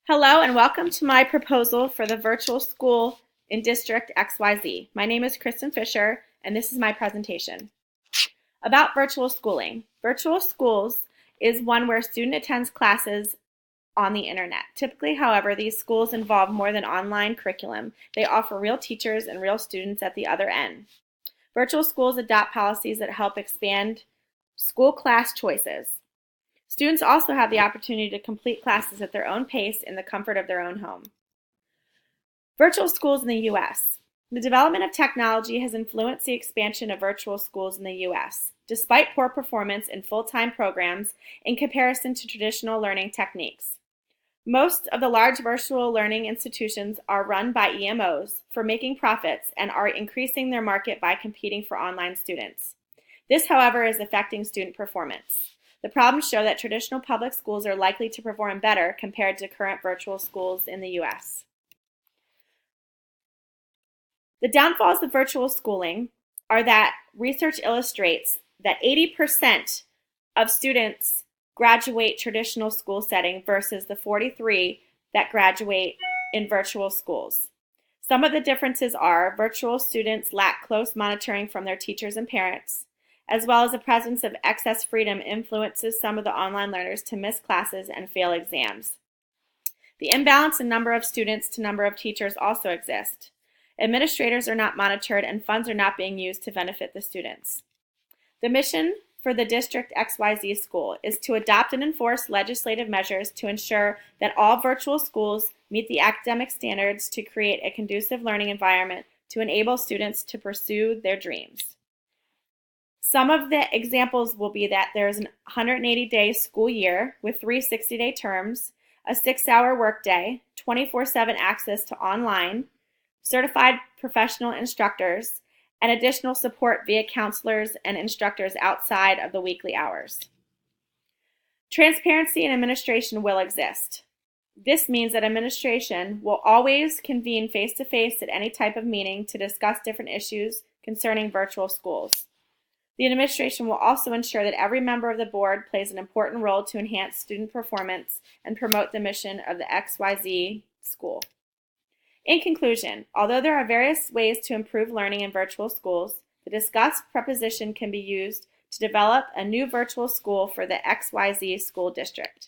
Hello and welcome to my proposal for the virtual school in District XYZ. My name is Kristen Fisher and this is my presentation. About virtual schooling. Virtual schools is one where a student attends classes on the internet. Typically, however, these schools involve more than online curriculum. They offer real teachers and real students at the other end. Virtual schools adopt policies that help expand school class choices. Students also have the opportunity to complete classes at their own pace in the comfort of their own home. Virtual schools in the U.S. The development of technology has influenced the expansion of virtual schools in the U.S., despite poor performance in full-time programs in comparison to traditional learning techniques. Most of the large virtual learning institutions are run by EMOs for making profits and are increasing their market by competing for online students. This, however, is affecting student performance. The problems show that traditional public schools are likely to perform better compared to current virtual schools in the U.S. The downfalls of virtual schooling are that research illustrates that 80% of students graduate traditional school setting versus the 43% that graduate in virtual schools. Some of the differences are virtual students lack close monitoring from their teachers and parents, as well as the presence of excess freedom influences some of the online learners to miss classes and fail exams. The imbalance in number of students to number of teachers also exists. Administrators are not monitored and funds are not being used to benefit the students. The mission for the District XYZ school is to adopt and enforce legislative measures to ensure that all virtual schools meet the academic standards to create a conducive learning environment to enable students to pursue their dreams. Some of the examples will be that there's a 180-day school year with 3 60-day terms, a 6-hour workday, 24/7 access to online, certified professional instructors, and additional support via counselors and instructors outside of the weekly hours. Transparency in administration will exist. This means that administration will always convene face-to-face at any type of meeting to discuss different issues concerning virtual schools. The administration will also ensure that every member of the board plays an important role to enhance student performance and promote the mission of the XYZ school. In conclusion, although there are various ways to improve learning in virtual schools, the discussed proposition can be used to develop a new virtual school for the XYZ school district.